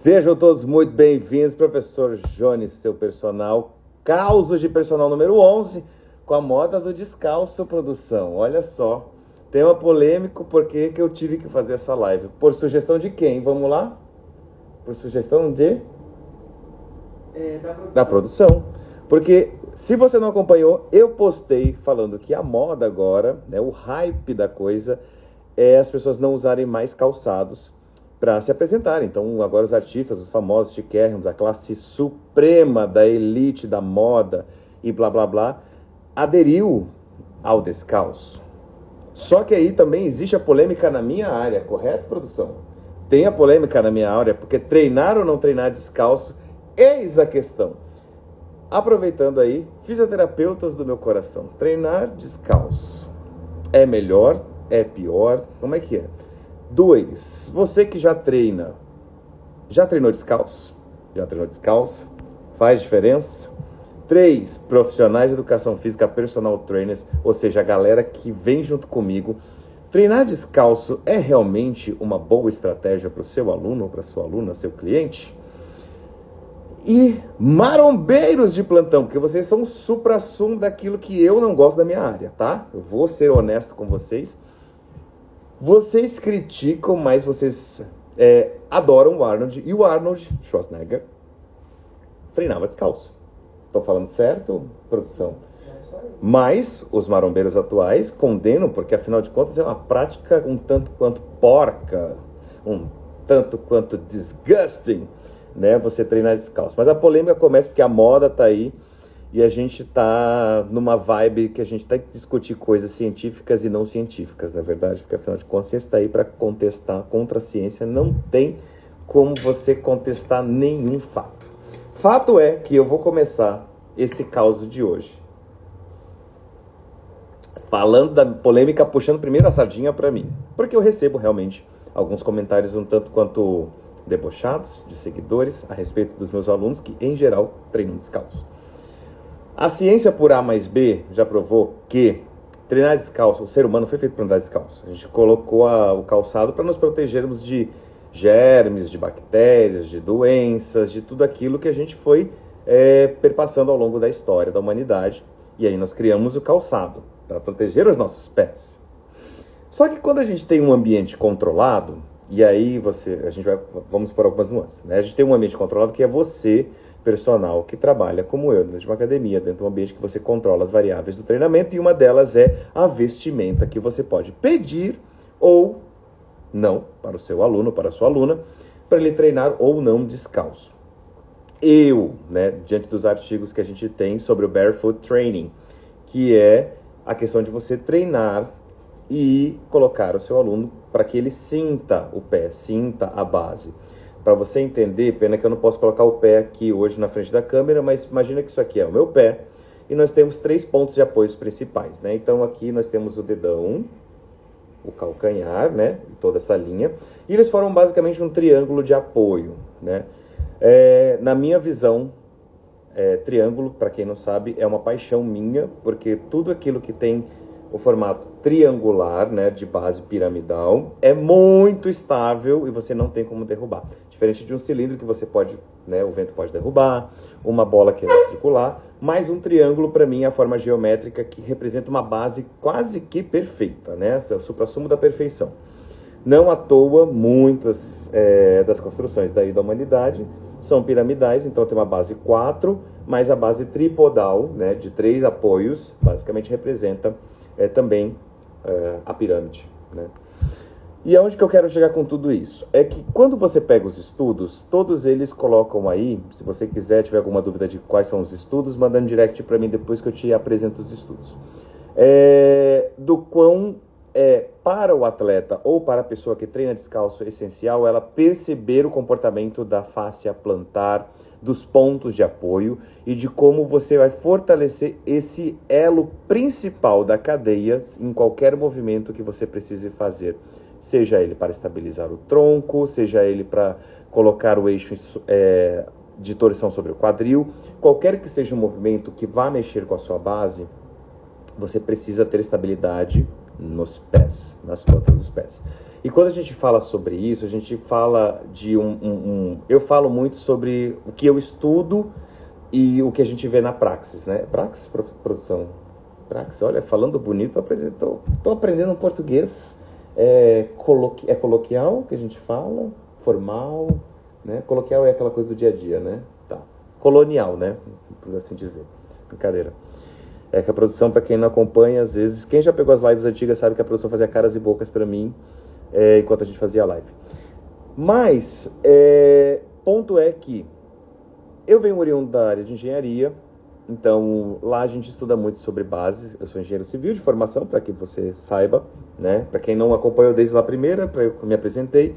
Sejam todos muito bem-vindos, professor Jones, seu personal, Causos de Personal número 11, com a moda do descalço, produção. Olha só, tema polêmico, porque que eu tive que fazer essa live? Por sugestão de quem? Vamos lá? Por sugestão de? Da produção. Porque, se você não acompanhou, eu postei falando que a moda agora, né, o hype da coisa, é as pessoas não usarem mais calçados para se apresentarem. Então, agora os artistas, os famosos chiquérrimos, a classe suprema da elite da moda e blá blá blá, aderiu ao descalço. Só que aí também existe a polêmica na minha área, correto, produção? Tem a polêmica na minha área, porque treinar ou não treinar descalço, eis a questão. Aproveitando aí, fisioterapeutas do meu coração, treinar descalço é melhor? É pior? Como é que é? 2. Você que já treinou descalço? Já treinou descalço? Faz diferença? 3. Profissionais de educação física, personal trainers, ou seja, a galera que vem junto comigo. Treinar descalço é realmente uma boa estratégia para o seu aluno, para a sua aluna, seu cliente? E marombeiros de plantão, porque vocês são o suprassumo daquilo que eu não gosto da minha área, tá? Eu vou ser honesto com vocês. Vocês criticam, mas vocês adoram o Arnold. E o Arnold Schwarzenegger treinava descalço. Estou falando certo, produção? Mas os marombeiros atuais condenam, porque afinal de contas é uma prática um tanto quanto porca, um tanto quanto disgusting, né? Você treinar descalço. Mas a polêmica começa porque a moda está aí. E a gente está numa vibe que a gente tem que discutir coisas científicas e não científicas, na verdade, porque afinal de contas você está aí para contestar contra a ciência, não tem como você contestar nenhum fato. Fato é que eu vou começar esse caos de hoje falando da polêmica, puxando primeiro a sardinha para mim, porque eu recebo realmente alguns comentários um tanto quanto debochados de seguidores a respeito dos meus alunos que, em geral, treinam descalço. A ciência por A mais B já provou que treinar descalço, o ser humano foi feito para andar descalço. A gente colocou o calçado para nos protegermos de germes, de bactérias, de doenças, de tudo aquilo que a gente foi perpassando ao longo da história da humanidade. E aí nós criamos o calçado para proteger os nossos pés. Só que quando a gente tem um ambiente controlado, e aí vamos por algumas nuances, né? A gente tem um ambiente controlado que é você, personal que trabalha como eu, dentro de uma academia, dentro de um ambiente que você controla as variáveis do treinamento, e uma delas é a vestimenta que você pode pedir ou não para o seu aluno, para a sua aluna, para ele treinar ou não descalço. Diante dos artigos que a gente tem sobre o Barefoot Training, que é a questão de você treinar e colocar o seu aluno para que ele sinta o pé, sinta a base. Para você entender, pena que eu não posso colocar o pé aqui hoje na frente da câmera, mas imagina que isso aqui é o meu pé e nós temos 3 pontos de apoio principais, né? Então aqui nós temos o dedão, o calcanhar, né? Toda essa linha, e eles formam basicamente um triângulo de apoio, né? Na minha visão, triângulo, para quem não sabe, é uma paixão minha, porque tudo aquilo que tem o formato triangular, né, de base piramidal, é muito estável e você não tem como derrubar. Diferente de um cilindro que você pode, né, o vento pode derrubar, uma bola que é circular, mas um triângulo, para mim, é a forma geométrica que representa uma base quase que perfeita, né, é o suprassumo da perfeição. Não à toa, muitas das construções da humanidade são piramidais, então tem uma base 4, mas a base tripodal, né, de 3 apoios, basicamente representa também a pirâmide, né? E aonde que eu quero chegar com tudo isso? É que quando você pega os estudos, todos eles colocam aí, se você quiser, tiver alguma dúvida de quais são os estudos, manda um direct para mim depois que eu te apresento os estudos. Do quão para o atleta ou para a pessoa que treina descalço é essencial ela perceber o comportamento da fáscia plantar, dos pontos de apoio e de como você vai fortalecer esse elo principal da cadeia em qualquer movimento que você precise fazer. Seja ele para estabilizar o tronco, seja ele para colocar o eixo de torção sobre o quadril, qualquer que seja o movimento que vá mexer com a sua base, você precisa ter estabilidade nos pés, nas plantas dos pés. E quando a gente fala sobre isso, a gente fala de eu falo muito sobre o que eu estudo e o que a gente vê na praxis, né? Praxis, produção. Praxis, olha, falando bonito, estou aprendendo um português coloquial que a gente fala, formal, né? Coloquial é aquela coisa do dia a dia, né? Tá. Colonial, né? Por assim dizer. Brincadeira. É que a produção, para quem não acompanha, às vezes, quem já pegou as lives antigas sabe que a produção fazia caras e bocas para mim enquanto a gente fazia a live. Mas, ponto é que eu venho oriundo da área de engenharia, então lá a gente estuda muito sobre bases. Eu sou engenheiro civil de formação, para que você saiba, né? Para quem não acompanhou desde lá a primeira, eu me apresentei.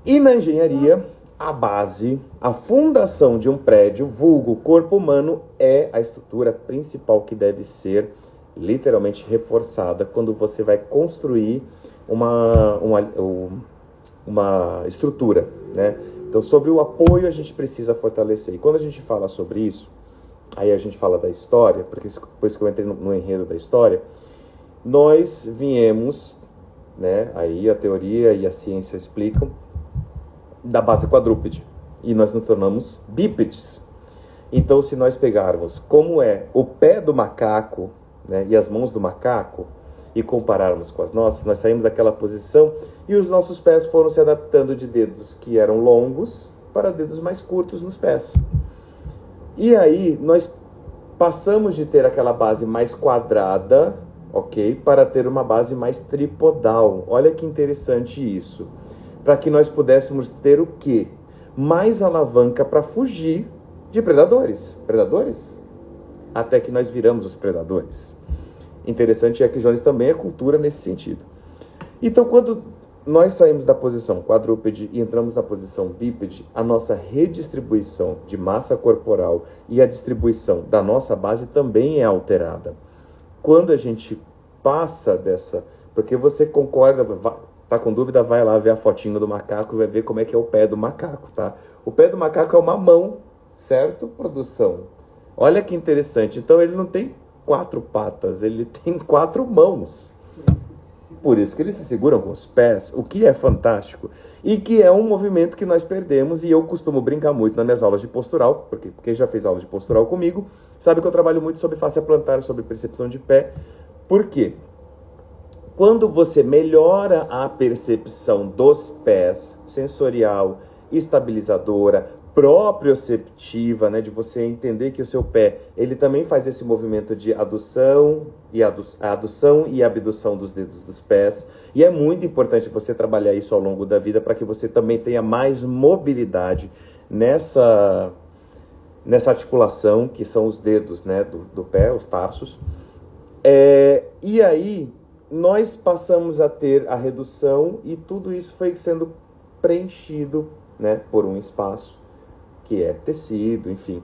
E na engenharia, a base, a fundação de um prédio, vulgo corpo humano, é a estrutura principal que deve ser literalmente reforçada quando você vai construir uma estrutura, né? Então, sobre o apoio a gente precisa fortalecer. E quando a gente fala sobre isso, aí a gente fala da história, porque depois que eu entrei no enredo da história, nós viemos, né? Aí a teoria e a ciência explicam, da base quadrúpede. E nós nos tornamos bípedes. Então, se nós pegarmos como é o pé do macaco, né, e as mãos do macaco, e compararmos com as nossas, nós saímos daquela posição e os nossos pés foram se adaptando de dedos que eram longos para dedos mais curtos nos pés. E aí nós passamos de ter aquela base mais quadrada, ok, para ter uma base mais tripodal. Olha que interessante isso. Para que nós pudéssemos ter o quê? Mais alavanca para fugir de predadores. Predadores? Até que nós viramos os predadores. Interessante é que Jones também é cultura nesse sentido. Então, quando nós saímos da posição quadrúpede e entramos na posição bípede, a nossa redistribuição de massa corporal e a distribuição da nossa base também é alterada. Quando a gente passa dessa... Porque você concorda, tá com dúvida, vai lá ver a fotinho do macaco e vai ver como é que é o pé do macaco, tá? O pé do macaco é uma mão, certo, produção? Olha que interessante. Então, ele não tem 4 patas, ele tem 4 mãos. Por isso que eles se seguram com os pés, o que é fantástico. E que é um movimento que nós perdemos, e eu costumo brincar muito nas minhas aulas de postural, porque quem já fez aula de postural comigo, sabe que eu trabalho muito sobre face plantar, sobre percepção de pé. Por quê? Quando você melhora a percepção dos pés, sensorial, estabilizadora, proprioceptiva, né, de você entender que o seu pé, ele também faz esse movimento de adução e abdução dos dedos dos pés, e é muito importante você trabalhar isso ao longo da vida para que você também tenha mais mobilidade nessa articulação, que são os dedos, né, do pé, os tarsos. E aí, nós passamos a ter a redução e tudo isso foi sendo preenchido, né, por um espaço que é tecido, enfim.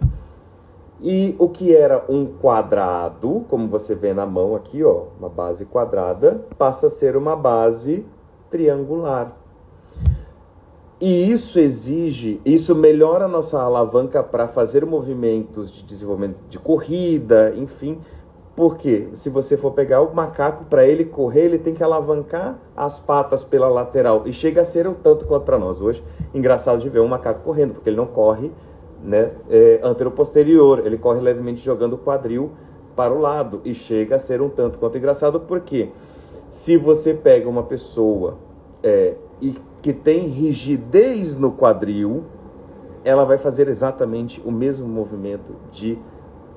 E o que era um quadrado, como você vê na mão aqui, ó, uma base quadrada, passa a ser uma base triangular. E isso melhora a nossa alavanca para fazer movimentos de desenvolvimento de corrida, enfim. Porque se você for pegar o macaco, para ele correr, ele tem que alavancar as patas pela lateral. E chega a ser um tanto quanto para nós hoje engraçado de ver um macaco correndo, porque ele não corre, né, antero-posterior, ele corre levemente jogando o quadril para o lado. E chega a ser um tanto quanto engraçado, porque se você pega uma pessoa e que tem rigidez no quadril, ela vai fazer exatamente o mesmo movimento de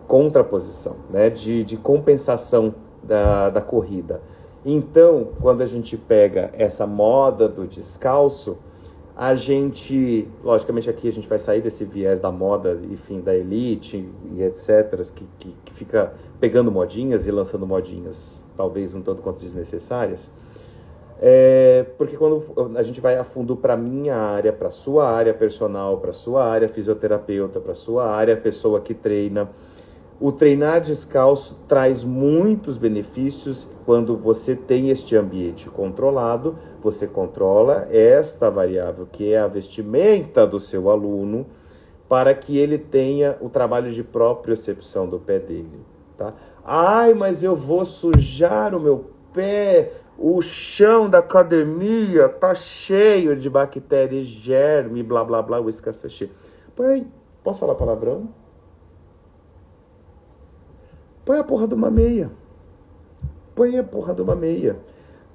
contraposição, né, de compensação da corrida. Então, quando a gente pega essa moda do descalço, a gente, logicamente aqui a gente vai sair desse viés da moda, enfim, da elite e etc, que fica pegando modinhas e lançando modinhas, talvez um tanto quanto desnecessárias, porque quando a gente vai a fundo para a minha área, para a sua área personal, para a sua área fisioterapeuta, para a sua área pessoa que treina, o treinar descalço traz muitos benefícios quando você tem este ambiente controlado, você controla esta variável que é a vestimenta do seu aluno para que ele tenha o trabalho de propriocepção do pé dele, tá? Ai, mas eu vou sujar o meu pé o chão da academia tá cheio de bactérias, germe, blá, blá, blá, whisky sachê. Põe, posso falar palavrão? Põe a porra de uma meia. Põe a porra de uma meia.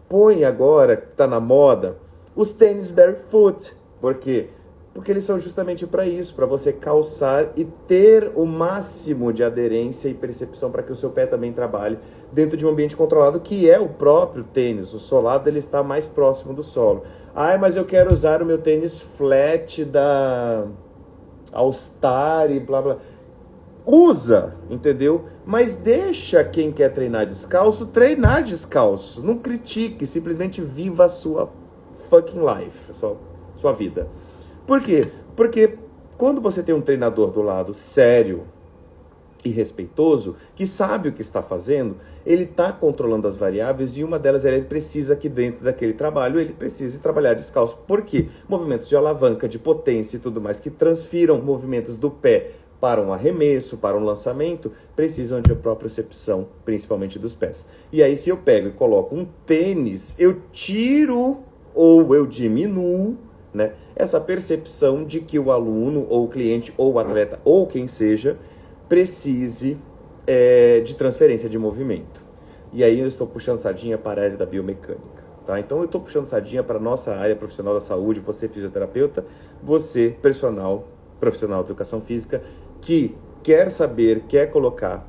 Põe agora, que tá na moda, os tênis barefoot. Por quê? Porque eles são justamente para isso, para você calçar e ter o máximo de aderência e percepção para que o seu pé também trabalhe dentro de um ambiente controlado, que é o próprio tênis. O solado ele está mais próximo do solo. Mas eu quero usar o meu tênis flat da All Star e blá blá. Usa, entendeu? Mas deixa quem quer treinar descalço. Não critique, simplesmente viva a sua fucking life, a sua vida. Por quê? Porque quando você tem um treinador do lado sério e respeitoso, que sabe o que está fazendo, ele está controlando as variáveis e uma delas ele precisa que dentro daquele trabalho ele precise trabalhar descalço. Por quê? Movimentos de alavanca, de potência e tudo mais que transfiram movimentos do pé para um arremesso, para um lançamento, precisam de propriocepção, principalmente dos pés. E aí se eu pego e coloco um tênis, eu tiro ou eu diminuo, né, essa percepção de que o aluno, ou o cliente, ou o atleta, ou quem seja, precise de transferência de movimento. E aí eu estou puxando sardinha para a área da biomecânica. Tá? Então eu estou puxando sardinha para a nossa área profissional da saúde, você fisioterapeuta, você profissional de educação física, que quer saber, quer colocar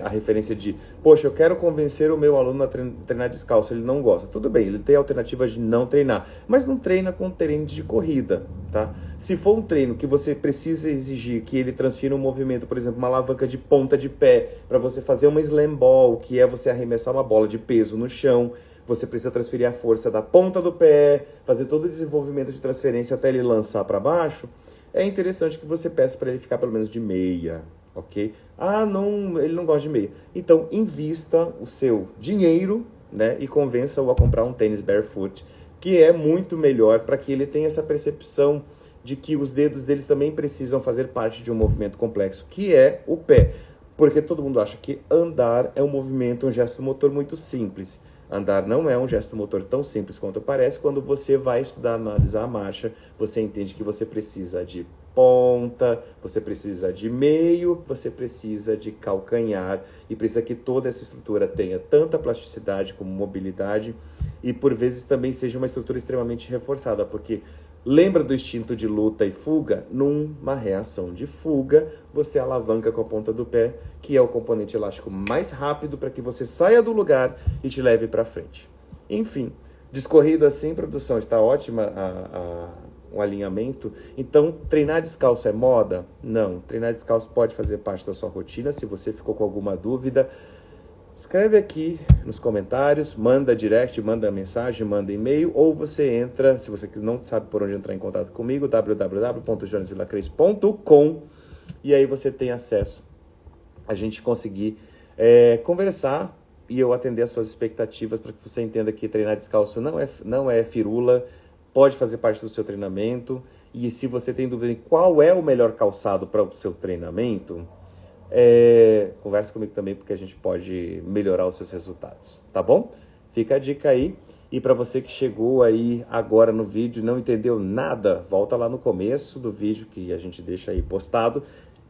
a referência de, poxa, eu quero convencer o meu aluno a treinar descalço, ele não gosta. Tudo bem, ele tem alternativas de não treinar, mas não treina com tênis de corrida, tá? Se for um treino que você precisa exigir que ele transfira um movimento, por exemplo, uma alavanca de ponta de pé, para você fazer uma slam ball, que é você arremessar uma bola de peso no chão, você precisa transferir a força da ponta do pé, fazer todo o desenvolvimento de transferência até ele lançar para baixo, é interessante que você peça para ele ficar pelo menos de meia, ok? Não, ele não gosta de meia. Então, invista o seu dinheiro, né, e convença-o a comprar um tênis barefoot, que é muito melhor para que ele tenha essa percepção de que os dedos dele também precisam fazer parte de um movimento complexo, que é o pé. Porque todo mundo acha que andar é um movimento, um gesto motor muito simples. Andar não é um gesto motor tão simples quanto parece. Quando você vai estudar, analisar a marcha, você entende que você precisa de ponta, você precisa de meio, você precisa de calcanhar e precisa que toda essa estrutura tenha tanta plasticidade como mobilidade e por vezes também seja uma estrutura extremamente reforçada, porque lembra do instinto de luta e fuga? Numa reação de fuga, você alavanca com a ponta do pé, que é o componente elástico mais rápido para que você saia do lugar e te leve para frente. Enfim, discorrido assim, produção, está ótima um alinhamento. Então, treinar descalço é moda? Não. Treinar descalço pode fazer parte da sua rotina. Se você ficou com alguma dúvida, escreve aqui nos comentários, manda direct, manda mensagem, manda e-mail, ou você entra, se você não sabe por onde entrar em contato comigo, www.jonesvillacres.com, e aí você tem acesso a gente conseguir conversar e eu atender as suas expectativas para que você entenda que treinar descalço não é firula, pode fazer parte do seu treinamento. E se você tem dúvida em qual é o melhor calçado para o seu treinamento, conversa comigo também, porque a gente pode melhorar os seus resultados, tá bom? Fica a dica aí. E para você que chegou aí agora no vídeo e não entendeu nada, volta lá no começo do vídeo que a gente deixa aí postado,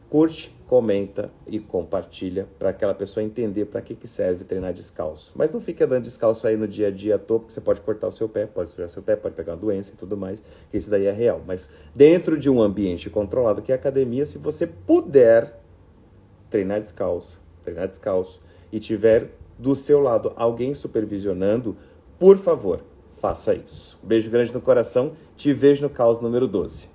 curte, comenta e compartilha para aquela pessoa entender para que serve treinar descalço. Mas não fique andando descalço aí no dia a dia à toa, porque você pode cortar o seu pé, pode sujar seu pé, pode pegar uma doença e tudo mais, que isso daí é real. Mas dentro de um ambiente controlado, que é a academia, se você puder treinar descalço e tiver do seu lado alguém supervisionando, por favor, faça isso. Beijo grande no coração, te vejo no caos número 12.